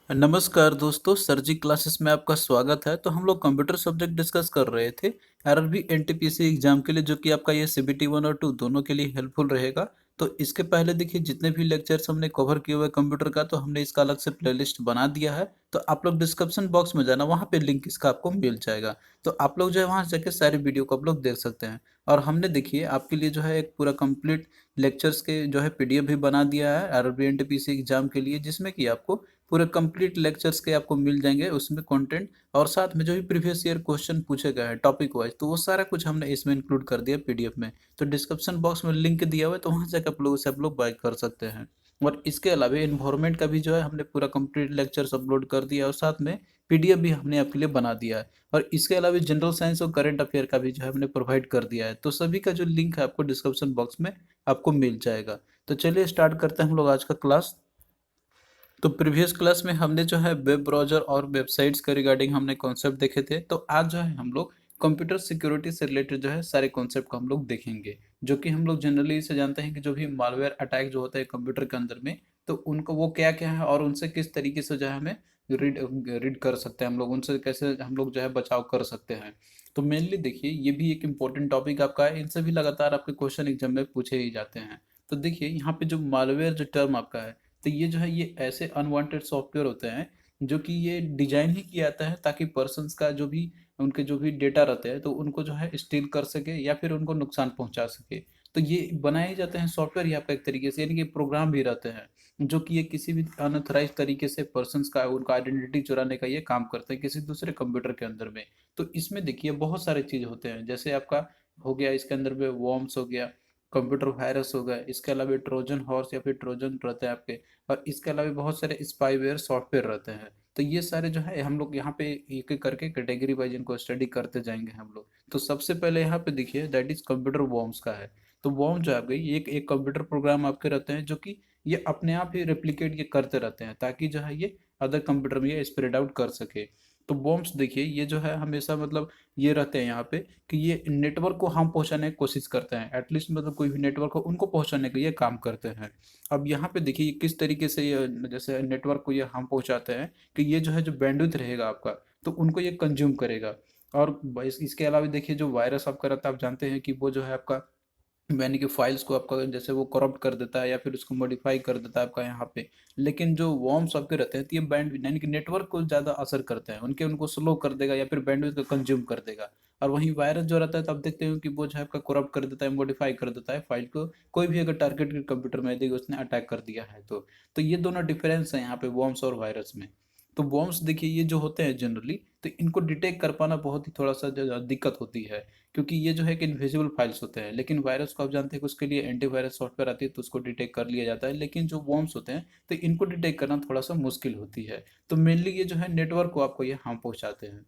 नमस्कार दोस्तों, सरजी क्लासेस में आपका स्वागत है। तो हम लोग कंप्यूटर सब्जेक्ट डिस्कस कर रहे थे आरआरबी एनटीपीसी एग्जाम के लिए, जो कि आपका ये सीबीटी 1 और 2 दोनों के लिए हेल्पफुल रहेगा। तो इसके पहले देखिए, जितने भी लेक्चर्स हमने कवर किए हुए कंप्यूटर का, तो हमने इसका अलग से प्लेलिस्ट बना दिया है। तो आप लोग डिस्क्रिप्शन बॉक्स में जाना, वहाँ पे लिंक इसका आपको मिल जाएगा। तो आप लोग जो है वहाँ से जाके सारी वीडियो को आप लोग देख सकते हैं। और हमने देखिए आपके लिए जो है एक पूरा कंप्लीट लेक्चर्स के जो है पीडीएफ भी बना दिया है आरआरबी एनटीपीसी एग्जाम के लिए, जिसमें कि आपको पूरे कंप्लीट लेक्चर्स के आपको मिल जाएंगे उसमें कंटेंट, और साथ में जो भी प्रीवियस ईयर क्वेश्चन पूछे गए हैं टॉपिक वाइज, तो वो सारा कुछ हमने इसमें इंक्लूड कर दिया पीडीएफ में। तो डिस्क्रिप्शन बॉक्स में लिंक दिया हुआ है, तो वहाँ से आप लोग उसे आप लोग बाय कर सकते हैं। और इसके अलावा इन्वायरमेंट का भी जो है हमने पूरा कंप्लीट लेक्चर्स अपलोड कर दिया, और साथ में पीडीएफ भी हमने आपके लिए बना दिया है। और इसके अलावा जनरल साइंस और करंट अफेयर का भी जो है हमने प्रोवाइड कर दिया है। तो सभी का जो लिंक है आपको डिस्क्रिप्शन बॉक्स में आपको मिल जाएगा। तो चलिए स्टार्ट करते हैं हम लोग आज का क्लास। तो प्रीवियस क्लास में हमने जो है वेब ब्राउजर और वेबसाइट्स के रिगार्डिंग हमने कॉन्सेप्ट देखे थे। तो आज जो है हम लोग कंप्यूटर सिक्योरिटी से रिलेटेड जो है सारे कॉन्सेप्ट को हम लोग देखेंगे, जो कि हम लोग जनरली इसे जानते हैं कि जो भी मालवेयर अटैक जो होता है कंप्यूटर के अंदर में, तो उनको वो क्या क्या है और उनसे किस तरीके से जो है हमें रीड रीड कर सकते हैं हम लोग, उनसे कैसे हम लोग जो है बचाव कर सकते हैं। तो मेनली देखिए, ये भी एक इम्पोर्टेंट टॉपिक आपका है, इनसे भी लगातार आपके क्वेश्चन एग्जाम में पूछे ही जाते हैं। तो देखिए यहाँ पे जो मालवेयर जो टर्म आपका है, तो ये जो है ये ऐसे अनवांटेड सॉफ्टवेयर होते हैं जो कि ये डिजाइन ही किया जाता है ताकि पर्सन्स का जो भी उनके जो भी डेटा रहते हैं, तो उनको जो है स्टील कर सके या फिर उनको नुकसान पहुंचा सके। तो ये बनाए जाते हैं सॉफ्टवेयर ही आपका एक तरीके से, यानी कि प्रोग्राम भी रहते हैं जो कि ये किसी भी अनऑथराइज तरीके से पर्सन्स का उनका आइडेंटिटी चुराने का ये काम करते हैं किसी दूसरे कंप्यूटर के अंदर में। तो इसमें देखिए बहुत सारे चीज होते हैं, जैसे आपका हो गया इसके अंदर में वॉर्म्स हो गया, कंप्यूटर वायरस हो गया, इसके अलावा ट्रोजन हॉर्स या फिर ट्रोजन रहते हैं आपके, और इसके अलावा बहुत सारे स्पाईवेयर सॉफ्टवेयर रहते हैं। तो ये सारे जो है हम लोग यहाँ पे एक एक करके कैटेगरी वाइज इनको स्टडी करते जाएंगे हम लोग। तो सबसे पहले यहाँ पे देखिए दैट इज कंप्यूटर वॉर्म्स का है। तो वॉर्म जो है आपके एक एक कंप्यूटर प्रोग्राम आपके रहते हैं जो कि ये अपने आप ही रेप्लिकेट ये करते रहते हैं ताकि जो है ये अदर कंप्यूटर में ये स्प्रेड आउट कर सके। तो वॉर्म्स देखिए ये जो है हमेशा मतलब ये रहते हैं यहाँ पे कि ये नेटवर्क को हम पहुंचाने की कोशिश करते हैं, एटलीस्ट मतलब कोई भी नेटवर्क हो उनको पहुंचाने के लिए काम करते हैं। अब यहाँ पे देखिए ये किस तरीके से ये जैसे नेटवर्क को ये हम पहुंचाते हैं कि ये जो है जो बैंडविड्थ रहेगा आपका, तो उनको ये कंज्यूम करेगा। और इसके अलावा देखिए जो वायरस आपका रहता है, आप जानते हैं कि वो जो है आपका यानी कि फाइल्स को आपका जैसे वो करप्ट कर देता है या फिर उसको मॉडिफाई कर देता है आपका यहाँ पे। लेकिन जो वॉर्म्स आपके रहते हैं तो ये बैंड यानी कि नेटवर्क को ज़्यादा असर करते हैं, उनको स्लो कर देगा या फिर बैंडविड्थ को कंज्यूम कर देगा। और वहीं वायरस जो रहता है तो आप देखते हो कि वो जो है आपका करप्ट कर देता है, मॉडिफाई कर देता है फाइल को, कोई भी अगर टारगेट के कंप्यूटर में यदि उसने अटैक कर दिया है तो ये दोनों डिफरेंस है यहाँ पे वॉर्म्स और वायरस में। तो वॉर्म्स देखिए ये जो होते हैं जनरली, तो इनको डिटेक्ट कर पाना बहुत ही थोड़ा सा दिक्कत होती है, क्योंकि ये जो है कि इनविजिबल फाइल्स होते हैं। लेकिन वायरस को आप जानते हैं कि उसके लिए एंटीवायरस सॉफ्टवेयर आती है, तो उसको डिटेक्ट कर लिया जाता है। लेकिन जो वॉर्म्स होते हैं तो इनको डिटेक्ट करना थोड़ा सा मुश्किल होती है। तो मेनली ये जो है नेटवर्क को आपको ये हार्म पहुंचाते हैं।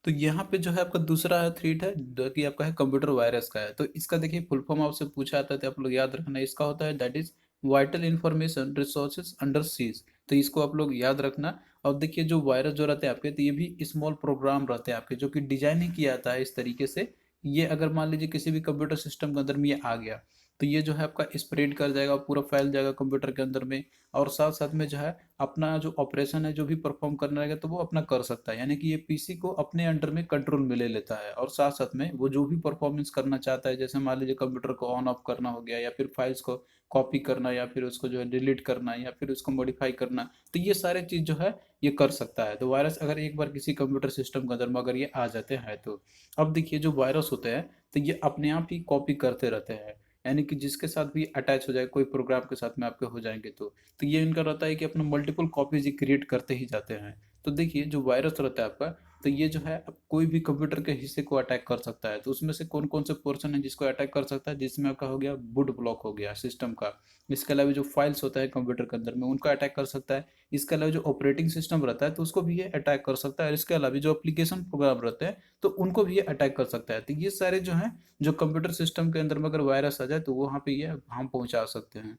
तो यहाँ पे जो है आपका दूसरा थ्रेट है जो कि आपका है कंप्यूटर वायरस का है। तो इसका देखिए फुल फॉर्म आपसे पूछा जाता है तो आप लोग याद रखना, इसका होता है that is vital information resources under seize. तो इसको आप लोग याद रखना। और देखिए जो वायरस जो रहते हैं आपके, तो ये भी स्मॉल प्रोग्राम रहते हैं आपके जो कि डिजाइन ही किया जाता है इस तरीके से। ये अगर मान लीजिए किसी भी कंप्यूटर सिस्टम के अंदर में ये आ गया, तो ये जो है आपका स्प्रेड कर जाएगा, पूरा फैल जाएगा कंप्यूटर के अंदर में। और साथ साथ में जो है अपना जो ऑपरेशन है जो भी परफॉर्म करना रहेगा तो वो अपना कर सकता है, यानी कि ये पीसी को अपने अंडर में कंट्रोल में ले लेता है। और साथ साथ में वो जो भी परफॉर्मेंस करना चाहता है, जैसे मान लीजिए कंप्यूटर को ऑन ऑफ करना हो गया, या फिर फाइल्स को कॉपी करना, या फिर उसको जो है डिलीट करना, या फिर उसको मॉडिफाई करना, तो ये सारे चीज़ जो है ये कर सकता है। तो वायरस अगर एक बार किसी कंप्यूटर सिस्टम के अंदर में अगर ये आ जाते हैं तो अब देखिए जो वायरस होते हैं तो ये अपने आप ही कॉपी करते रहते हैं, यानी कि जिसके साथ भी अटैच हो जाए कोई प्रोग्राम के साथ में आपके हो जाएंगे तो ये इनका रहता है कि अपना मल्टीपल कॉपीज क्रिएट करते ही जाते हैं। तो देखिए जो वायरस रहता है आपका, तो ये जो है अब कोई भी कंप्यूटर के हिस्से को अटैक कर सकता है। तो उसमें से कौन कौन से पोर्शन है जिसको अटैक कर सकता है, जिसमें आपका हो गया बूट ब्लॉक हो गया सिस्टम का। इसके अलावा जो फाइल्स होता है कंप्यूटर के अंदर में उनको अटैक कर सकता है। इसके अलावा जो ऑपरेटिंग सिस्टम रहता है तो उसको भी ये अटैक कर सकता है। इसके अलावा जो एप्लीकेशन प्रोग्राम रहते हैं तो उनको भी ये अटैक कर सकता है। तो ये सारे जो हैं जो कंप्यूटर सिस्टम के अंदर में अगर वायरस आ जाए तो वो वहाँ पे ये हम पहुँचा सकते हैं।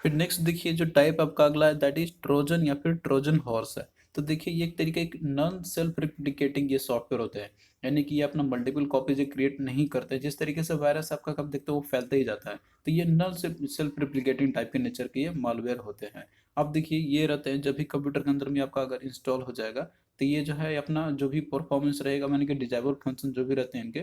फिर नेक्स्ट देखिए जो टाइप आपका अगला है दैट इज ट्रोजन या फिर ट्रोजन हॉर्स है। तो देखिए ये एक तरीके एक नॉन सेल्फ रिप्लिकेटिंग ये सॉफ्टवेयर होते हैं, यानी कि ये अपना मल्टीपल कॉपीज क्रिएट नहीं करते। जिस तरीके से वायरस आपका कब देखते हो वो फैलते ही जाता है, तो ये नॉन सेल्फ रिप्लिकेटिंग टाइप के नेचर के ये मालवेयर होते हैं। अब देखिए ये रहते हैं जब भी कंप्यूटर के अंदर में आपका अगर इंस्टॉल हो जाएगा, तो ये जो है अपना जो भी परफॉर्मेंस रहेगा, मानी कि डिजेबल फंक्शन जो भी रहते हैं इनके,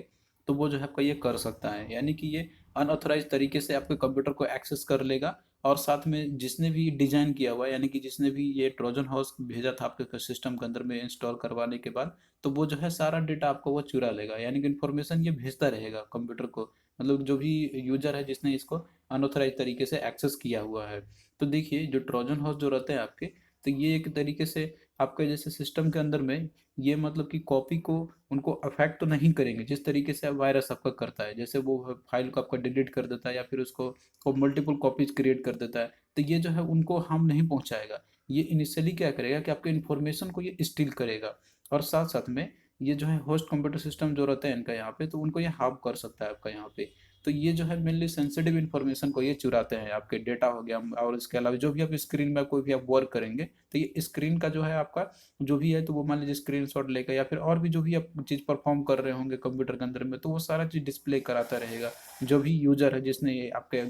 तो वो जो है आपका ये कर सकता है, यानी कि ये अनऑथराइज तरीके से आपके कंप्यूटर को एक्सेस कर लेगा। और साथ में जिसने भी डिजाइन किया हुआ है, यानी कि जिसने भी ये ट्रोजन हॉर्स भेजा था आपके सिस्टम के अंदर में इंस्टॉल करवाने के बाद, तो वो जो है सारा डेटा आपको वो चुरा लेगा, यानी कि इन्फॉर्मेशन ये भेजता रहेगा कंप्यूटर को, मतलब जो भी यूजर है जिसने इसको अनऑथराइज तरीके से एक्सेस किया हुआ है। तो देखिए जो ट्रोजन हॉर्स जो रहते हैं आपके, तो ये एक तरीके से आपके जैसे सिस्टम के अंदर में ये मतलब कि कॉपी को उनको अफेक्ट तो नहीं करेंगे जिस तरीके से वायरस आपका करता है, जैसे वो फाइल को आपका डिलीट कर देता है या फिर उसको वो मल्टीपल कॉपीज क्रिएट कर देता है, तो ये जो है उनको हार्म नहीं पहुंचाएगा। ये इनिशियली क्या करेगा कि आपके इन्फॉर्मेशन को ये स्टील करेगा, और साथ साथ में ये जो है होस्ट कंप्यूटर सिस्टम जो रहते हैं इनका यहाँ पे, तो उनको ये हार्म कर सकता है आपका यहाँ पे। तो ये जो है मेनली सेंसिटिव इन्फॉर्मेशन को ये चुराते हैं, आपके डेटा हो गया, और इसके अलावा जो भी आप स्क्रीन में कोई भी आप वर्क करेंगे, तो ये स्क्रीन का जो है आपका जो भी है, तो वो मान लीजिए स्क्रीन शॉट लेकर या फिर और भी जो भी आप चीज़ परफॉर्म कर रहे होंगे कंप्यूटर के अंदर में, तो वो सारा चीज़ डिस्प्ले कराता रहेगा जो भी यूजर है जिसने ये आपके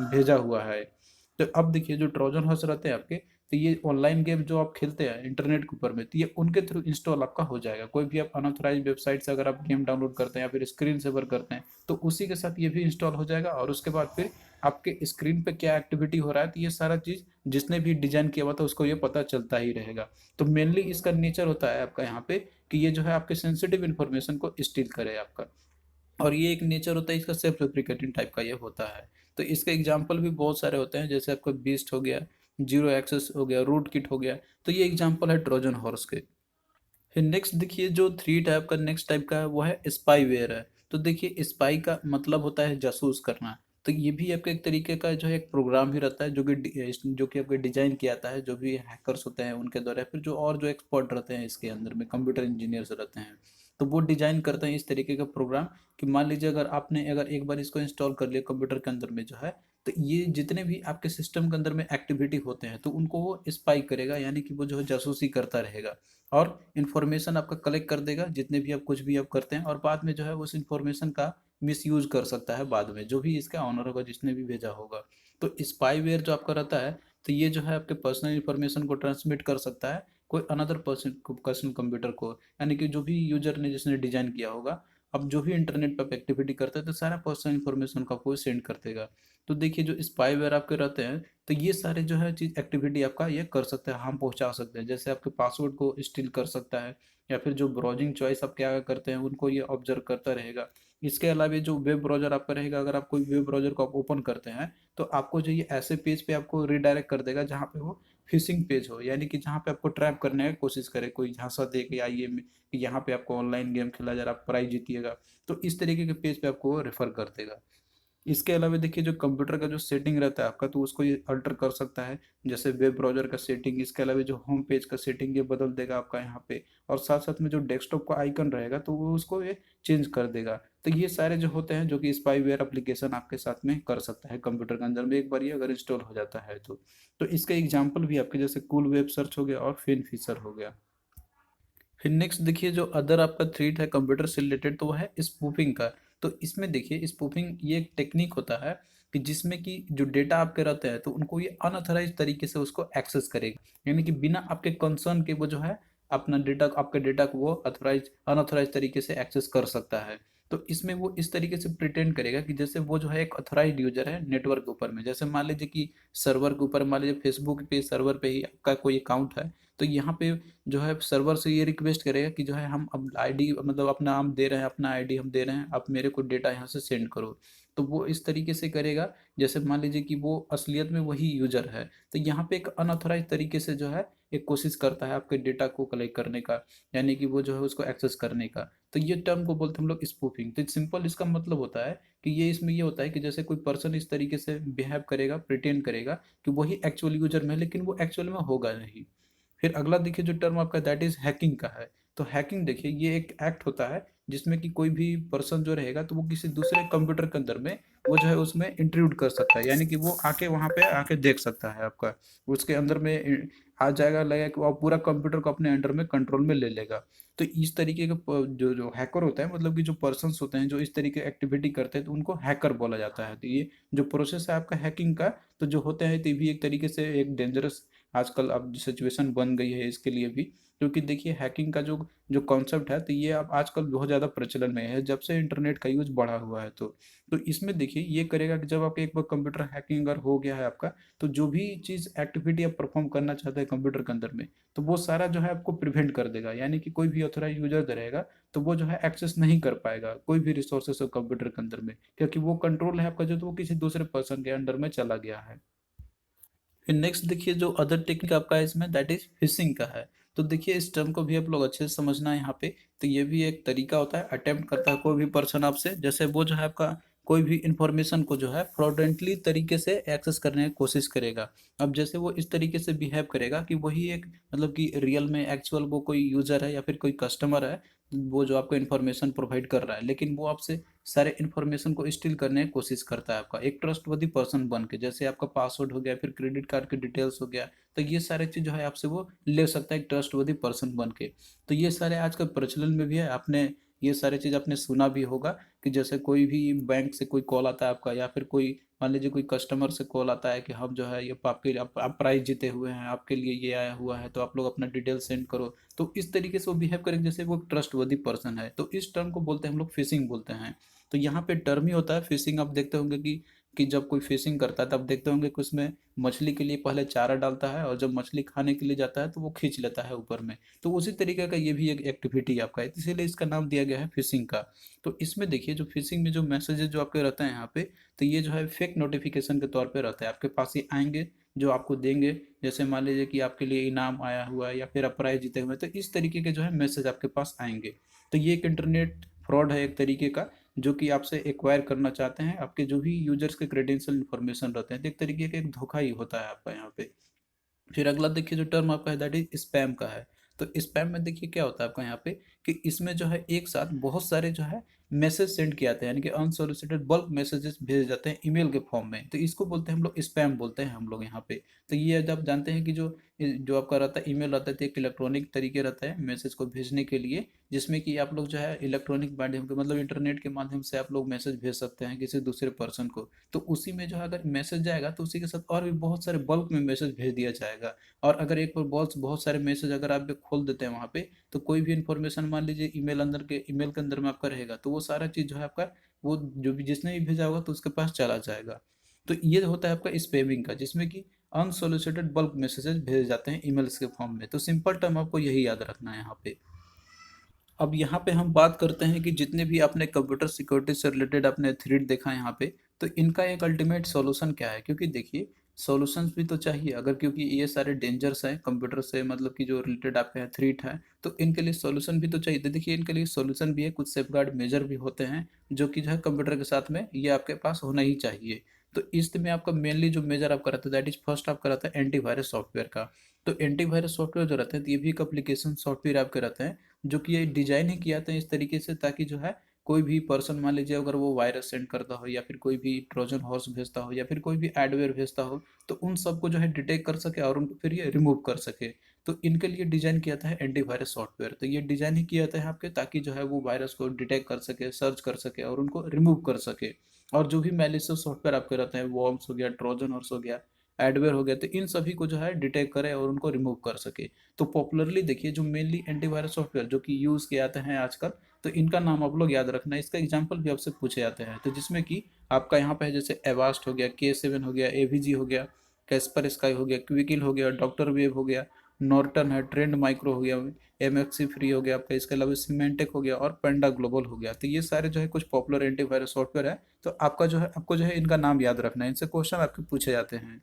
भेजा हुआ है। तो अब देखिए जो ट्रोजन हॉर्स रहते हैं आपके, तो ये ऑनलाइन गेम जो आप खेलते हैं इंटरनेट के ऊपर में, तो ये उनके थ्रू इंस्टॉल आपका हो जाएगा। कोई भी आप अनऑथराइज वेबसाइट से अगर आप गेम डाउनलोड करते हैं या फिर स्क्रीन सेवर करते हैं, तो उसी के साथ ये भी इंस्टॉल हो जाएगा, और उसके बाद फिर आपके स्क्रीन पे क्या एक्टिविटी हो रहा है, तो ये सारा चीज़ जिसने भी डिजाइन किया हुआ था उसको ये पता चलता ही रहेगा। तो मेनली इसका नेचर होता है आपका यहाँ पे कि ये जो है आपके सेंसिटिव इन्फॉर्मेशन को स्टील करे आपका, और ये एक नेचर होता है इसका सेल्फ रेप्लिकेटिंग टाइप का ये होता है। तो इसके एग्जांपल भी बहुत सारे होते हैं, जैसे आपका बीस्ट हो गया, जीरो एक्सेस हो गया, रूट किट हो गया, तो ये एग्जांपल है ट्रोजन हॉर्स के। फिर नेक्स्ट देखिए जो थ्री टाइप का नेक्स्ट टाइप का है वो है स्पाईवेयर है। तो देखिए स्पाई का मतलब होता है जासूस करना। तो ये भी आपका एक तरीके का जो है एक प्रोग्राम ही रहता है जो कि आपके डिजाइन किया जाता है जो भी हैकर्स होते हैं उनके द्वारा, फिर जो और जो एक्सपर्ट रहते हैं इसके अंदर में कंप्यूटर इंजीनियर्स रहते हैं, तो वो डिजाइन करते हैं इस तरीके का प्रोग्राम कि मान लीजिए अगर आपने अगर एक बार इसको इंस्टॉल कर लिया कंप्यूटर के अंदर में जो है, तो ये जितने भी आपके सिस्टम के अंदर में एक्टिविटी होते हैं तो उनको वो स्पाई करेगा, यानी कि वो जो है जासूसी करता रहेगा, और इन्फॉर्मेशन आपका कलेक्ट कर देगा जितने भी आप कुछ भी आप करते हैं, और बाद में जो है उस इन्फॉर्मेशन का मिसयूज कर सकता है बाद में जो भी इसका ऑनर होगा जिसने भी भेजा होगा। तो स्पाईवेयर जो आपका रहता है, तो ये जो है आपके पर्सनल इन्फॉर्मेशन को ट्रांसमिट कर सकता है कोई अनदर पर्सन कंप्यूटर को, यानी कि जो भी यूजर ने जिसने डिजाइन किया होगा। अब जो भी इंटरनेट पर एक्टिविटी करता है तो सारा पर्सनल इन्फॉर्मेशन का कोई सेंड कर देगा। तो देखिए जो स्पाईवेयर आपके रहते हैं, तो ये सारे जो है चीज़ एक्टिविटी आपका ये कर सकते हैं, हम पहुंचा सकते हैं, जैसे आपके पासवर्ड को स्टील कर सकता है, या फिर जो ब्राउजिंग चॉइस आप क्या करते हैं उनको ये ऑब्जर्व करता रहेगा। इसके अलावा जो वेब ब्राउजर आपका रहेगा, अगर आप कोई वेब ब्राउजर को आप ओपन करते हैं, तो आपको जो ये ऐसे पेज पे आपको रिडायरेक्ट कर देगा जहाँ पे वो फिशिंग पेज हो, यानी कि जहाँ पे आपको ट्रैप करने की कोशिश करे, कोई झांसा दे के आइए कि यहाँ पे आपको ऑनलाइन गेम खेला जा रहा है, आप प्राइज जीतिएगा, तो इस तरीके के पेज पे आपको रेफर कर देगा। इसके अलावा देखिए जो कंप्यूटर का जो सेटिंग रहता है आपका, तो उसको ये अल्टर कर सकता है, जैसे वेब ब्राउजर का सेटिंग, इसके अलावा जो होम पेज का सेटिंग ये बदल देगा आपका यहाँ पे, और साथ साथ में जो डेस्कटॉप का आइकन रहेगा तो वो उसको ये चेंज कर देगा। तो ये सारे जो होते हैं जो कि स्पाईवेयर एप्लीकेशन आपके साथ में कर सकता है कंप्यूटर के अंदर में एक बार ये अगर इंस्टॉल हो जाता है तो इसके एग्जाम्पल भी आपके जैसे कूल वेब सर्च हो गया और फिन फीचर हो गया। फिर नेक्स्ट देखिए जो अदर आपका थ्रेट है कंप्यूटर से रिलेटेड, तो वो है स्पूफिंग का। तो इसमें देखिए स्पूफिंग ये एक टेक्निक होता है कि जिसमें कि जो डेटा आपके रहते हैं तो उनको ये अनऑथराइज तरीके से उसको एक्सेस करेगा, यानी कि बिना आपके कंसर्न के वो जो है अपना डेटा आपके डेटा को वो अथोराइज अनऑथराइज तरीके से एक्सेस कर सकता है। तो इसमें वो इस तरीके से प्रिटेंड करेगा कि जैसे वो जो है एक अथोराइज यूजर है नेटवर्क के ऊपर में, जैसे मान लीजिए कि सर्वर के ऊपर मान लीजिए फेसबुक पे सर्वर पे ही आपका कोई अकाउंट है, तो यहाँ पे जो है सर्वर से ये रिक्वेस्ट करेगा कि जो है हम अब आईडी मतलब अपना हम दे रहे हैं, अपना आईडी हम दे रहे हैं, आप मेरे को डेटा यहाँ से सेंड करो। तो वो इस तरीके से करेगा जैसे मान लीजिए कि वो असलियत में वही यूजर है, तो यहाँ पे एक अनऑथराइज तरीके से जो है एक कोशिश करता है आपके डेटा को कलेक्ट करने का, यानी कि वो जो है उसको एक्सेस करने का। तो ये टर्म को बोलते हैं हम लोग स्पूफिंग। तो सिंपल इसका मतलब होता है कि ये इसमें ये होता है कि जैसे कोई पर्सन इस तरीके से बिहेव करेगा, प्रिटेंड करेगा कि वही एक्चुअल यूजर में है, लेकिन वो एक्चुअल में होगा नहीं। फिर अगला देखिए जो टर्म आपका दैट इज हैकिंग का है। तो हैकिंग देखिए ये एक एक्ट होता है जिसमें कि कोई भी पर्सन जो रहेगा तो वो किसी दूसरे कंप्यूटर के अंदर में वो जो है उसमें इंट्रूड कर सकता है, यानी कि वो आके वहाँ पे आके देख सकता है आपका उसके अंदर में आ जाएगा, लगेगा कि वो पूरा कंप्यूटर को अपने अंडर में कंट्रोल में ले लेगा। तो इस तरीके के जो जो हैकर होता है, मतलब कि जो पर्सन्स होते हैं जो इस तरीके एक्टिविटी करते हैं, तो उनको हैकर बोला जाता है। तो ये जो प्रोसेस है आपका हैकिंग का, तो जो होता है, तो ये भी एक तरीके से एक डेंजरस आजकल अब सिचुएशन बन गई है इसके लिए भी। क्योंकि देखिए हैकिंग का जो जो कॉन्सेप्ट है, तो ये अब आजकल बहुत ज़्यादा प्रचलन में है जब से इंटरनेट का यूज बढ़ा हुआ है। तो इसमें देखिए ये करेगा कि जब आपका एक बार कंप्यूटर हैकिंग अगर हो गया है आपका, तो जो भी चीज़ एक्टिविटी आप परफॉर्म करना चाहते हैं कंप्यूटर के अंदर में, तो वो सारा जो है आपको प्रिवेंट कर देगा। यानी कि कोई भी ऑथोराइज यूजर रहेगा तो वो जो है एक्सेस नहीं कर पाएगा कोई भी रिसोर्सेस हो कंप्यूटर के अंदर में, क्योंकि वो कंट्रोल है आपका जो, तो वो किसी दूसरे पर्सन के अंडर में चला गया है। फिर नेक्स्ट देखिए जो अदर टेक्निक आपका है इसमें, दैट इज फिशिंग का है। तो देखिए इस टर्म को भी आप लोग अच्छे से समझना है यहाँ पे। तो ये भी एक तरीका होता है, अटेम्प्ट करता है कोई भी पर्सन आपसे, जैसे वो जो है आपका कोई भी इंफॉर्मेशन को जो है फ्रॉडेंटली तरीके से एक्सेस करने की कोशिश करेगा। अब जैसे वो इस तरीके से बिहेव करेगा कि वही एक, मतलब कि रियल में एक्चुअल वो कोई यूजर है या फिर कोई कस्टमर है, वो जो आपको इन्फॉर्मेशन प्रोवाइड कर रहा है, लेकिन वो आपसे सारे इन्फॉर्मेशन को स्टील करने की कोशिश करता है आपका एक ट्रस्टवर्दी पर्सन बन के। जैसे आपका पासवर्ड हो गया, फिर क्रेडिट कार्ड के डिटेल्स हो गया, तो ये सारे चीज़ जो है आपसे वो ले सकता है एक ट्रस्टवर्दी पर्सन बन के। तो ये सारे आजकल प्रचलन में भी है। आपने ये सारे चीज़ आपने सुना भी होगा कि जैसे कोई भी बैंक से कोई कॉल आता है आपका, या फिर कोई मान लीजिए कोई कस्टमर से कॉल आता है कि हम जो है ये आपके आप प्राइज जीते हुए हैं, आपके लिए ये आया हुआ है, तो आप लोग अपना डिटेल सेंड करो। तो इस तरीके से वो बिहेव करेंगे जैसे वो ट्रस्टवर्दी पर्सन है। तो इस टर्म को बोलते हैं हम लोग फिशिंग बोलते हैं। तो यहाँ पे टर्म ही होता है फिशिंग। आप देखते होंगे कि जब कोई फिशिंग करता है तब देखते होंगे कि उसमें मछली के लिए पहले चारा डालता है, और जब मछली खाने के लिए जाता है तो वो खींच लेता है ऊपर में। तो उसी तरीके का ये भी एक एक्टिविटी आपका है, इसीलिए इसका नाम दिया गया है फिशिंग का। तो इसमें देखिए जो फिशिंग में जो मैसेजेस जो आपके रहते हैं यहाँ पे, तो ये जो है फेक नोटिफिकेशन के तौर पे रहता है आपके पास ही आएंगे, जो आपको देंगे। जैसे मान लीजिए कि आपके लिए इनाम आया हुआ है या फिर आप प्राइज जीते हुए हैं, तो इस तरीके के जो है मैसेज आपके पास आएंगे। तो ये एक इंटरनेट फ्रॉड है एक तरीके का, जो कि आपसे एक्वायर करना चाहते हैं आपके जो भी यूजर्स के क्रेडेंशियल इन्फॉर्मेशन रहते हैं। तो एक तरीके का एक धोखा ही होता है आपका यहाँ पे। फिर अगला देखिए जो टर्म आपका है दैट इज स्पैम का है। तो स्पैम में देखिए क्या होता है आपका यहाँ पे, कि इसमें जो है एक साथ बहुत सारे जो है मैसेज सेंड किए जाते हैं, यानी कि अनसोलिसिटेड बल्क मैसेजेस भेजे जाते हैं ईमेल के फॉर्म में। तो इसको बोलते हैं हम लोग स्पैम बोलते हैं हम लोग यहाँ पे। तो ये जब जानते हैं कि जो जो आपका रहता है ईमेल रहता है, तो एक इलेक्ट्रॉनिक तरीके रहता है मैसेज को भेजने के लिए, जिसमें कि आप लोग जो है इलेक्ट्रॉनिक माध्यम के, मतलब इंटरनेट के माध्यम से आप लोग मैसेज भेज सकते हैं किसी दूसरे पर्सन को। तो उसी में जो है अगर मैसेज जाएगा तो उसी के साथ और भी बहुत सारे बल्क में मैसेज भेज दिया जाएगा। और अगर एक बार बहुत बहुत सारे मैसेज अगर आप खोल देते हैं वहाँ पे, तो कोई भी इन्फॉर्मेशन मान लीजिए ईमेल के अंदर में आपका रहेगा, तो वो सारा चीज़ जो है आपका, वो जो भी जिसने भी भेजा होगा तो उसके पास चला जाएगा। तो ये होता है आपका स्पैमिंग का, जिसमें कि अनसोलिसिटेड बल्क मैसेजेस भेजे जाते हैं ईमेल्स के फॉर्म में। तो सिंपल टर्म आपको यही याद रखना है यहाँ पे। अब यहाँ पे हम बात करते हैं कि जितने भी आपने कंप्यूटर सिक्योरिटी से रिलेटेड आपने थ्रेड देखा है यहाँ पे, तो इनका एक अल्टीमेट सॉल्यूशन क्या है। क्योंकि देखिए सॉल्यूशंस भी तो चाहिए अगर, क्योंकि ये सारे डेंजर्स हैं कंप्यूटर से, मतलब कि जो रिलेटेड आपके यहाँ थ्रेट है, तो इनके लिए सॉल्यूशन भी तो चाहिए। तो देखिए इनके लिए सॉल्यूशन भी है, कुछ सेफगार्ड मेजर भी होते हैं, जो कि जो है कंप्यूटर के साथ में ये आपके पास होना ही चाहिए। तो इसमें आपका मेनली जो मेजर आपका रहता है दैट इज फर्स्ट आपका रहता है एंटीवायरस सॉफ्टवेयर का। तो एंटीवायरस सॉफ्टवेयर जो रहते हैं, तो ये भी एक एप्लीकेशन सॉफ्टवेयर आपके रहते हैं, जो कि ये डिजाइन ही किया था इस तरीके से, ताकि जो है कोई भी पर्सन मान लीजिए अगर वो वायरस सेंड करता हो, या फिर कोई भी ट्रोजन हॉर्स भेजता हो, या फिर कोई भी एडवेयर भेजता हो, तो उन सबको जो है डिटेक्ट कर सके और उनको फिर ये रिमूव कर सके। तो इनके लिए डिजाइन किया था एंटीवायरस सॉफ्टवेयर। तो ये डिजाइन ही किया था आपके, ताकि जो है वो वायरस को डिटेक्ट कर सके, सर्च कर सके और उनको रिमूव कर सके। और जो भी मैलिशियस सॉफ्टवेयर आपके रहते हैं, वॉर्म्स हो गया, ट्रोजन हॉर्स हो गया, एडवेयर हो गया, तो इन सभी को जो है डिटेक्ट करे और उनको रिमूव कर सके। तो पॉपुलरली देखिए जो मेनली एंटीवायरस सॉफ्टवेयर जो कि यूज़ किए जाते हैं आजकल, तो इनका नाम आप लोग याद रखना है। इसका एग्जांपल भी आपसे पूछे जाते हैं, तो जिसमें कि आपका यहाँ पे है जैसे एवास्ट हो गया, K7 हो गया, एवीजी हो गया, कैस्पर स्काई हो गया, क्विकिल हो गया, डॉक्टर वेब हो गया, नॉर्टन है, ट्रेंड माइक्रो हो गया, एमएक्सी फ्री हो गया आपका, इसके अलावा सीमेंटेक हो गया और पेंडा ग्लोबल हो गया। तो ये सारे जो है कुछ पॉपुलर एंटीवायरस सॉफ्टवेयर है। तो आपको जो है इनका नाम याद रखना है, इनसे क्वेश्चन आपके पूछे जाते हैं।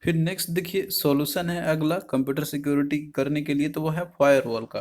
फिर नेक्स्ट देखिए सॉल्यूशन है अगला कंप्यूटर सिक्योरिटी करने के लिए, तो वो है फायरवॉल का।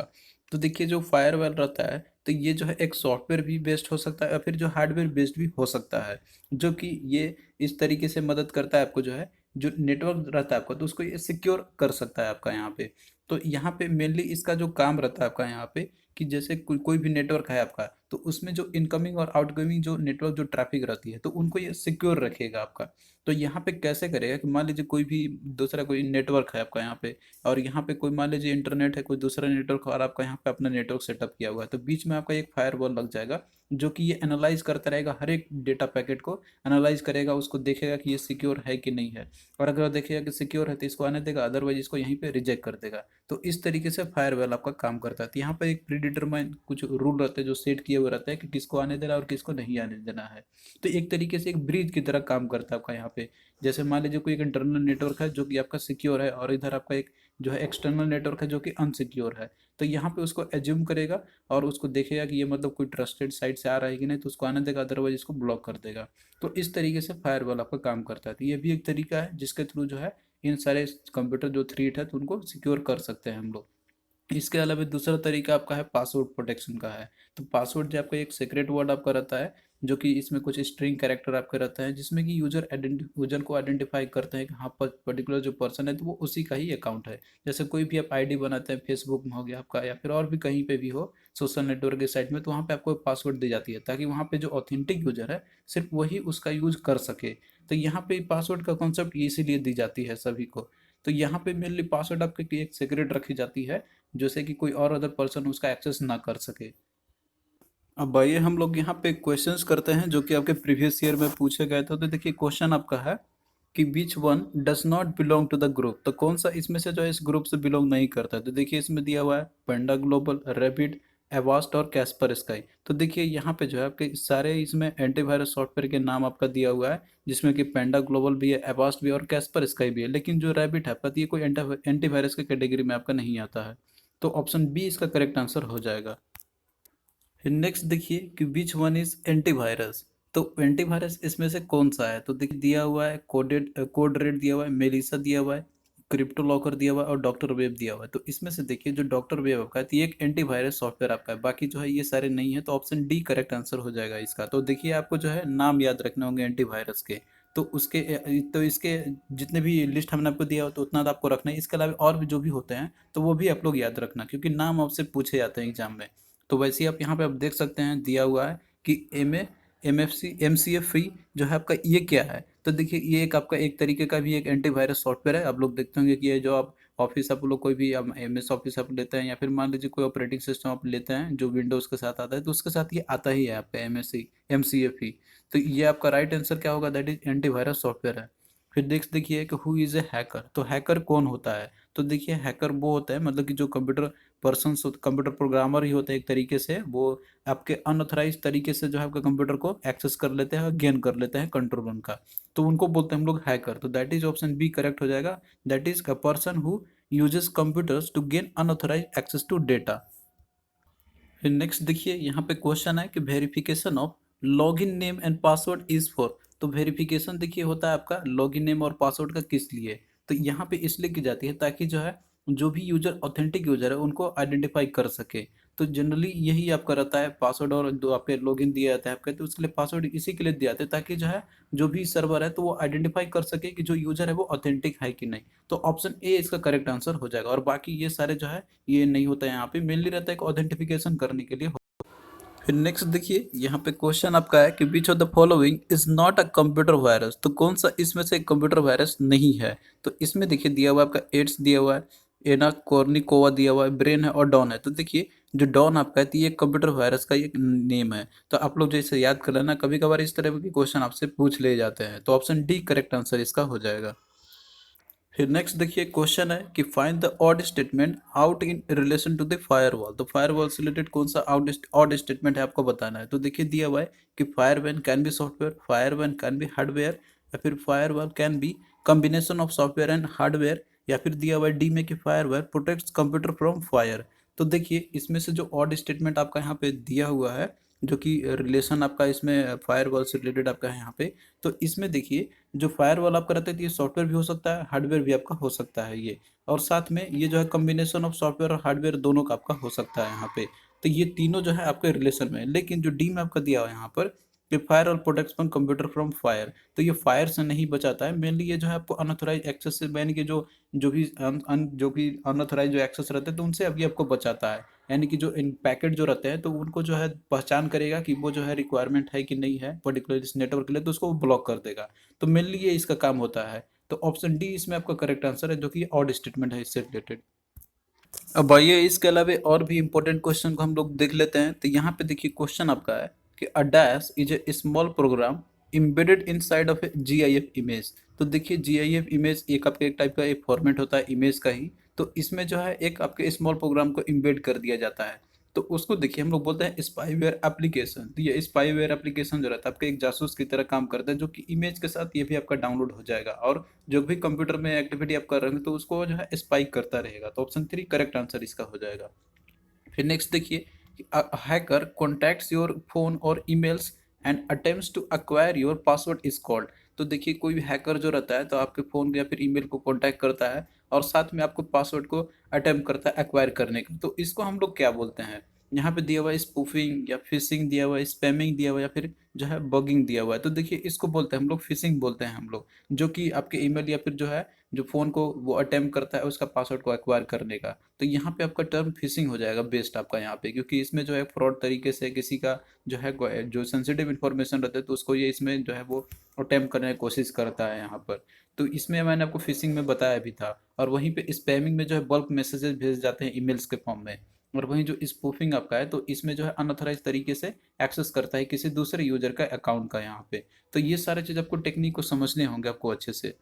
तो देखिए जो फायरवॉल रहता है, तो ये जो है एक सॉफ्टवेयर भी बेस्ड हो सकता है, या फिर जो हार्डवेयर बेस्ड भी हो सकता है, जो कि ये इस तरीके से मदद करता है आपको, जो है जो नेटवर्क रहता है आपका, तो उसको ये सिक्योर कर सकता है आपका यहाँ पे। तो यहाँ पे मेनली इसका जो काम रहता है आपका यहाँ पे, कि जैसे कोई कोई भी नेटवर्क है आपका, तो उसमें जो इनकमिंग और आउटगोइंग जो नेटवर्क जो ट्रैफिक रहती है तो उनको ये सिक्योर रखेगा आपका। तो यहाँ पे कैसे करेगा कि मान लीजिए कोई भी दूसरा कोई नेटवर्क है आपका यहाँ पे, और यहाँ पे कोई मान लीजिए इंटरनेट है, कोई दूसरा नेटवर्क, और आपका यहाँ पे अपना नेटवर्क सेटअप किया हुआ है, तो बीच में आपका एक फायरवॉल लग जाएगा जो कि ये एनालाइज करता रहेगा, हर एक डेटा पैकेट को एनालाइज करेगा, उसको देखेगा कि ये सिक्योर है कि नहीं है, और अगर देखेगा कि सिक्योर है तो इसको आने देगा, अदरवाइज इसको यहीं पे रिजेक्ट कर देगा। तो इस तरीके से फायरवॉल आपका काम करता है। तो यहाँ पर एक प्री डिटरमाइन कुछ रूल रहते हैं जो सेट किए हुए रहते हैं कि किसको आने देना और किसको नहीं आने देना है। तो एक तरीके से एक ब्रिज की तरह काम करता है आपका यहाँ पे। जैसे मान लीजिए कोई एक इंटरनल नेटवर्क है जो कि आपका सिक्योर है, और इधर आपका एक जो है एक्सटर्नल नेटवर्क है जो कि अनसिक्योर है। तो यहाँ पे उसको एज्यूम करेगा और उसको देखेगा कि ये मतलब कोई ट्रस्टेड साइट से आ रहा है कि नहीं, तो उसको आने देगा, अदरवाइज इसको ब्लॉक कर देगा। तो इस तरीके से फायरवॉल आपका काम करता है। तो ये भी एक तरीका है जिसके थ्रू जो है इन सारे कंप्यूटर जो थ्रेट है तो उनको सिक्योर कर सकते हैं हम लोग। इसके अलावा दूसरा तरीका आपका है पासवर्ड प्रोटेक्शन का है। तो पासवर्ड जो आपका एक सीक्रेट वर्ड आपका रहता है, जो कि इसमें कुछ स्ट्रिंग कैरेक्टर आपका रहता है, जिसमें कि यूजर को आइडेंटिफाई करते हैं कि हाँ पर्टिकुलर जो पर्सन है तो वो उसी का ही अकाउंट है। जैसे कोई भी आप आईडी बनाते हैं, फेसबुक में हो गया आपका, या फिर और भी कहीं पे भी हो सोशल नेटवर्क के साइट में, तो वहाँ पे आपको पासवर्ड दी जाती है ताकि वहाँ पे जो ऑथेंटिक यूजर है सिर्फ वही उसका यूज कर सके। तो यहाँ पे पासवर्ड का कॉन्सेप्ट इसीलिए दी जाती है सभी को। तो यहाँ पे मेनली पासवर्ड आपके एक सीक्रेट रखी जाती है, जैसे कि कोई और अदर पर्सन उसका एक्सेस ना कर सके। अब आइए हम लोग यहाँ पे क्वेश्चंस करते हैं जो कि आपके प्रीवियस ईयर में पूछे गए थे। तो देखिए क्वेश्चन आपका है कि which one does not belong to the group, तो कौन सा इसमें से जो है इस ग्रुप से बिलोंग नहीं करता है। तो देखिए इसमें दिया हुआ है पेंडा ग्लोबल, रैपिड, एवास्ट और कैस्पर स्काई। तो देखिए यहाँ पे जो है आपके सारे इसमें एंटीवायरस सॉफ्टवेयर के नाम आपका दिया हुआ है, जिसमें कि पेंडा ग्लोबल भी है, एवास्ट भी है और कैस्पर स्काई भी है। लेकिन जो रैबिट है आपका, तो ये कोई एंटीवायरस के कैटेगरी में आपका नहीं आता है। तो ऑप्शन बी इसका करेक्ट आंसर हो जाएगा। फिर नेक्स्ट देखिए कि विच वन इज एंटीवायरस, तो एंटीवायरस इसमें से कौन सा है। तो देखिए दिया हुआ है कोड रेड दिया हुआ है, मेलिसा दिया हुआ है, क्रिप्टो लॉकर दिया हुआ है और डॉक्टर वेब दिया हुआ है। तो इसमें से देखिए जो डॉक्टर वेब आपका है तो ये एक एंटीवायरस सॉफ्टवेयर आपका है, बाकी जो है ये सारे नहीं है। तो ऑप्शन डी करेक्ट आंसर हो जाएगा इसका। तो देखिए आपको जो है नाम याद रखने होंगे एंटीवायरस के। तो उसके तो इसके जितने भी लिस्ट हमने आपको दिया हो तो उतना तो आपको रखना है। इसके अलावा और भी जो भी होते हैं तो वो भी आप लोग याद रखना, क्योंकि नाम आपसे पूछे जाते हैं एग्जाम में। तो वैसे ही आप यहाँ पे आप देख सकते हैं दिया हुआ है कि MCF फ्री जो है आपका ये क्या है। तो देखिए ये एक आपका एक तरीके का भी एक एंटीवायरस सॉफ्टवेयर है। आप लोग देखते होंगे कि ये जो आप ऑफिस आप लोग कोई भी MS ऑफिस आप लेते हैं, या फिर मान लीजिए कोई ऑपरेटिंग सिस्टम आप लेते हैं जो विंडोज़ के साथ आता है, तो उसके साथ ये आता ही है आपका MCF फ्री। तो ये आपका राइट आंसर क्या होगा, दैट इज एंटीवायरस सॉफ्टवेयर है। फिर नेक्स्ट देखिए कि हु इज़ ए हैकर, तो हैकर कौन होता है। तो देखिए हैकर वो होता है मतलब कि जो कंप्यूटर पर्सन, कंप्यूटर प्रोग्रामर ही होते हैं एक तरीके से, वो आपके अनऑथराइज तरीके से जो है आपके कंप्यूटर को एक्सेस कर लेते हैं और गेन कर लेते हैं कंट्रोल उनका, तो उनको बोलते हैं हम लोग हैकर। तो that is option B correct हो जाएगा। That is a person who uses computers to gain unauthorised access to data. फिर नेक्स्ट देखिए यहाँ पे क्वेश्चन है कि verification of login name and password is for, तो वेरिफिकेशन देखिए होता है आपका लॉगिन नेम और पासवर्ड का किस लिए। तो यहाँ पे इसलिए की जाती है ताकि जो है जो भी यूजर ऑथेंटिक यूजर है उनको आइडेंटिफाई कर सके। तो जनरली यही आपका रहता है पासवर्ड, और जो आपके लॉगिन दिया जाता है आपका, तो उसके लिए पासवर्ड इसी के लिए दिया जाता है ताकि जो है जो भी सर्वर है तो वो आइडेंटिफाई कर सके कि जो यूजर है वो ऑथेंटिक है कि नहीं। तो ऑप्शन ए इसका करेक्ट आंसर हो जाएगा। और बाकी ये सारे जो है ये नहीं होता है, यहाँ पे मेनली रहता है कि ऑथेंटिफिकेशन करने के लिए। फिर नेक्स्ट देखिए यहाँ पे क्वेश्चन आपका है कि which of the following is not a computer virus, तो कौन सा इसमें से कंप्यूटर वायरस नहीं है। तो इसमें देखिए दिया हुआ है आपका एड्स दिया हुआ है, एना कॉर्निकोवा दिया हुआ है, ब्रेन है और डॉन है। तो देखिए जो डॉन आपका है तो ये कंप्यूटर वायरस का एक नेम है। तो आप लोग जैसे याद कर लेना, कभी कभार इस तरह के क्वेश्चन आपसे पूछ ले जाते हैं। तो ऑप्शन डी करेक्ट आंसर इसका हो जाएगा। फिर नेक्स्ट देखिए क्वेश्चन है कि find the odd statement out in relation to the firewall, तो फायरवॉल से रिलेटेड कौन सा ऑड स्टेटमेंट है आपको बताना है। तो देखिए दिया हुआ है कि firewall can be software, firewall can be hardware, या फिर firewall can be combination of software and hardware, या फिर दिया हुआ है डी में कि firewall protects computer from fire. तो देखिए इसमें से जो ऑड स्टेटमेंट आपका यहाँ पे दिया हुआ है, जो कि रिलेशन आपका इसमें फायरवॉल से रिलेटेड आपका है यहाँ पे, तो इसमें देखिए जो फायरवॉल आपका रहता है तो ये सॉफ्टवेयर भी हो सकता है, हार्डवेयर भी आपका हो सकता है ये, और साथ में ये जो है कॉम्बिनेशन ऑफ सॉफ्टवेयर और हार्डवेयर दोनों का आपका हो सकता है यहाँ पे। तो ये तीनों जो है आपके रिलेशन में है। लेकिन जो डी में आपका दिया हुआ है यहाँ पर कि फायर और प्रोटेक्शन कंप्यूटर फ्रॉम फायर। तो ये फायर से नहीं बचाता है, मेनली ये जो है आपको अनऑथराइज एक्सेस से, यानी कि जो भी अनऑथराइज जो एक्सेस रहते हैं तो उनसे अभी आपको बचाता है। यानी कि जो इन पैकेट जो रहते हैं तो उनको जो है पहचान करेगा कि वो जो है रिक्वायरमेंट है कि नहीं है पर्टिकुलर इस नेटवर्क के लिए, तो उसको ब्लॉक कर देगा। तो मेनली ये इसका काम होता है। तो ऑप्शन डी इसमें आपका करेक्ट आंसर है, जो कि ऑड स्टेटमेंट है इससे रिलेटेड। अब आइए इसके अलावा और भी इंपॉर्टेंट क्वेश्चन को हम लोग देख लेते हैं। तो यहाँ पे देखिए क्वेश्चन आपका है कि a dash is a small program embedded inside of a GIF image. तो देखिए GIF इमेज एक आपका एक टाइप का एक फॉर्मेट होता है इमेज का ही। तो इसमें जो है एक आपके स्मॉल प्रोग्राम को इम्बेड कर दिया जाता है। तो उसको देखिए हम लोग बोलते हैं स्पाईवेयर एप्लीकेशन। तो ये स्पाईवेयर एप्लीकेशन जो रहता है आपका एक जासूस की तरह काम करता है, जो कि इमेज के साथ ये भी आपका डाउनलोड हो जाएगा और जो भी कंप्यूटर में एक्टिविटी आप कर रहे हैं तो उसको जो है स्पाइक करता रहेगा। तो ऑप्शन 3 करेक्ट आंसर इसका हो जाएगा। फिर नेक्स्ट देखिए, हैकर कॉन्टैक्ट्स योर फोन और emails and attempts to acquire your password is called. तो देखिए कोई भी हैकर जो रहता है तो आपके फ़ोन या फिर ईमेल को कॉन्टैक्ट करता है और साथ में आपको पासवर्ड को अटेम्प्ट करता है एक्वायर करने का, तो इसको हम लोग क्या बोलते हैं? यहाँ पे दिया हुआ है स्पूफिंग या फिशिंग, दिया हुआ है स्पैमिंग, दिया हुआ है या फिर जो है बगिंग दिया हुआ है। तो देखिए इसको बोलते हैं हम लोग फिशिंग बोलते हैं हम लोग, जो कि आपके ईमेल या फिर जो है जो फ़ोन को वो अटेम्प्ट करता है उसका पासवर्ड को एक्वायर करने का। तो यहाँ पे आपका टर्म फिशिंग हो जाएगा बेस्ट आपका यहाँ पे, क्योंकि इसमें जो है फ्रॉड तरीके से किसी का जो है जो सेंसिटिव इन्फॉर्मेशन रहता है तो उसको ये इसमें जो है वो अटेम्प्ट करने की कोशिश करता है यहाँ पर। तो इसमें मैंने आपको फिशिंग में बताया भी था। और वहीं पे स्पैमिंग में जो है बल्क मैसेजेस भेज जाते हैं ईमेल्स के फॉर्म में। और वहीं जो स्पूफिंग आपका है तो इसमें जो है अनऑथराइज तरीके से एक्सेस करता है किसी दूसरे यूजर का अकाउंट का यहाँ पे। तो ये सारे चीज़ आपको टेक्निक को समझने होंगे आपको अच्छे से।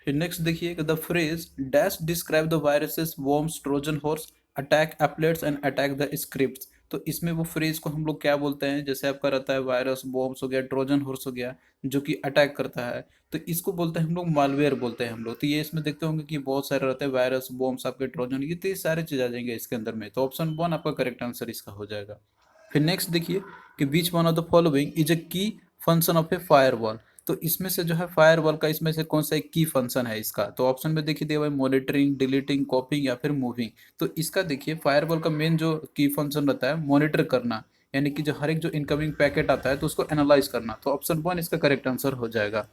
फिर नेक्स्ट देखिए, the phrase dash describe the viruses worms Trojan horse attack एप्लेट्स and attack the scripts. तो इसमें वो फ्रेज को हम लोग क्या बोलते हैं? जैसे आपका रहता है वायरस वॉर्म्स हो गया, ट्रोजन हॉर्स हो गया, जो कि अटैक करता है, तो इसको बोलते हैं हम लोग मालवेयर बोलते हैं हम लोग। तो ये इसमें देखते होंगे कि बहुत सारे रहते हैं वायरस वॉर्म्स आपके ट्रोजन, ये तो ये सारे चीज़ आ जाएंगे इसके अंदर में। तो ऑप्शन 1 आपका करेक्ट आंसर इसका हो जाएगा। फिर नेक्स्ट देखिए कि which one of the following is a की फंक्शन ऑफ ए फायरवॉल। तो इसमें से जो है फायरवॉल का इसमें से कौन सा एक की फंक्शन है इसका? तो ऑप्शन में देखिए दिया हुआ है मॉनिटरिंग, डिलीटिंग, कॉपिंग या फिर मूविंग। तो इसका देखिए फायरवॉल का मेन जो की फंक्शन रहता है मॉनिटर करना, यानी कि जो हर एक जो इनकमिंग पैकेट आता है तो उसको एनालाइज करना। तो ऑप्शन 1 इसका करेक्ट आंसर हो जाएगा।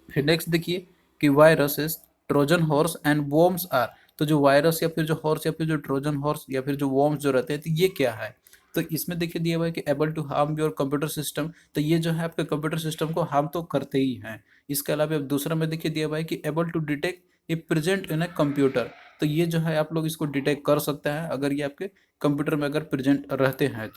फिर नेक्स्ट देखिए कि viruses Trojan horse and worms are. तो जो वायरस या फिर जो हॉर्स या फिर जो ट्रोजन हॉर्स या फिर जो वॉर्म्स जो रहते हैं तो ये क्या है? तो इसमें देखिए दिया हुआ है कि able to harm your computer system. तो ये जो है आपके कंप्यूटर सिस्टम को हार्म तो करते ही हैं। इसके अलावा अब दूसरा में देखिए दिया हुआ है कि able to detect a present in a computer. तो ये जो है आप लोग इसको डिटेक्ट कर सकते हैं अगर ये आपके कंप्यूटर में अगर प्रेजेंट रहते हैं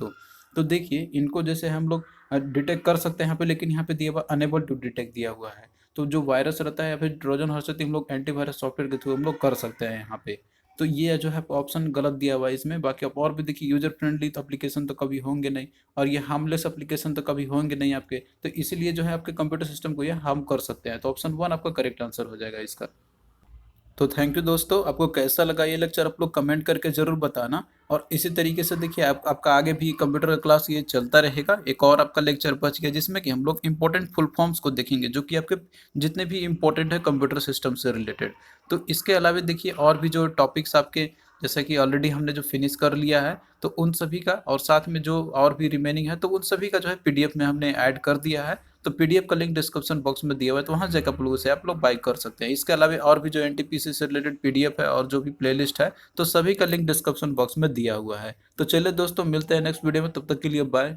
तो देखिए इनको जैसे हम लोग डिटेक्ट कर सकते हैं यहाँ पे, लेकिन यहाँ पे दिया हुआ अनेबल टू डिटेक्ट दिया हुआ है। तो जो वायरस रहता है या फिर ट्रोजन हॉर्स रहती है हम लोग एंटीवायरस सॉफ्टवेयर के थ्रू हम लोग कर सकते हैं यहाँ पे। तो ये जो है ऑप्शन गलत दिया हुआ है इसमें। बाकी आप और भी देखिए यूजर फ्रेंडली तो एप्लीकेशन तो कभी होंगे नहीं, और ये हार्मलेस एप्लीकेशन तो कभी होंगे नहीं आपके, तो इसीलिए जो है आपके कंप्यूटर सिस्टम को ये हार्म कर सकते हैं। तो ऑप्शन 1 आपका करेक्ट आंसर हो जाएगा इसका। तो थैंक यू दोस्तों, आपको कैसा लगा ये लेक्चर आप लोग कमेंट करके ज़रूर बताना। और इसी तरीके से देखिए आपका आगे भी कंप्यूटर का क्लास ये चलता रहेगा। एक और आपका लेक्चर बच गया जिसमें कि हम लोग इंपॉर्टेंट फुल फॉर्म्स को देखेंगे, जो कि आपके जितने भी इंपॉर्टेंट है कंप्यूटर सिस्टम से रिलेटेड। तो इसके अलावा देखिए और भी जो टॉपिक्स आपके, जैसा कि ऑलरेडी हमने जो फिनिश कर लिया है तो उन सभी का, और साथ में जो और भी रिमेनिंग है तो उन सभी का जो है पीडीएफ में हमने ऐड कर दिया है। तो पीडीएफ का लिंक डिस्क्रिप्शन बॉक्स में दिया हुआ है, तो वहाँ जाकर आप लोगों से आप लोग बाय कर सकते हैं। इसके अलावा और भी जो एनटीपीसी से रिलेटेड पीडीएफ है और जो भी प्लेलिस्ट है तो सभी का लिंक डिस्क्रिप्शन बॉक्स में दिया हुआ है। तो चलिए दोस्तों मिलते हैं नेक्स्ट वीडियो में, तब तक के लिए बाय।